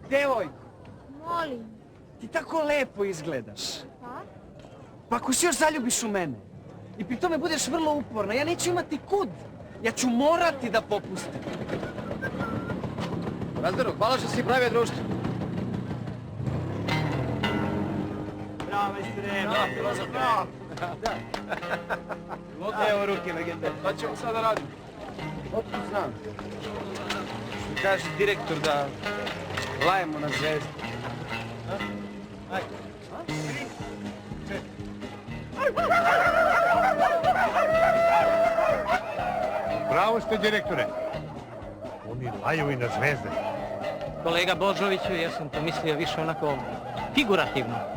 Devojko, Molim. ti tako lepo izgledaš. Pa? Pa ako se još zaljubiš u mene i pri tome budeš vrlo uporna, ja neću imati kud. Ja ću morati da popustim. Razdaru, hvala što si pravio društvo. Bravo, majstore, bravo, filozof. Da. Evo ruke, legende. Šta ćemo sada raditi? Otkud znam. Što kaže direktor da lajemo na zvezdu. Ajde. Pravo ste, direktore. Oni laju i na zvezde. Kolega Božoviću, ja sam to mislio više onako figurativno.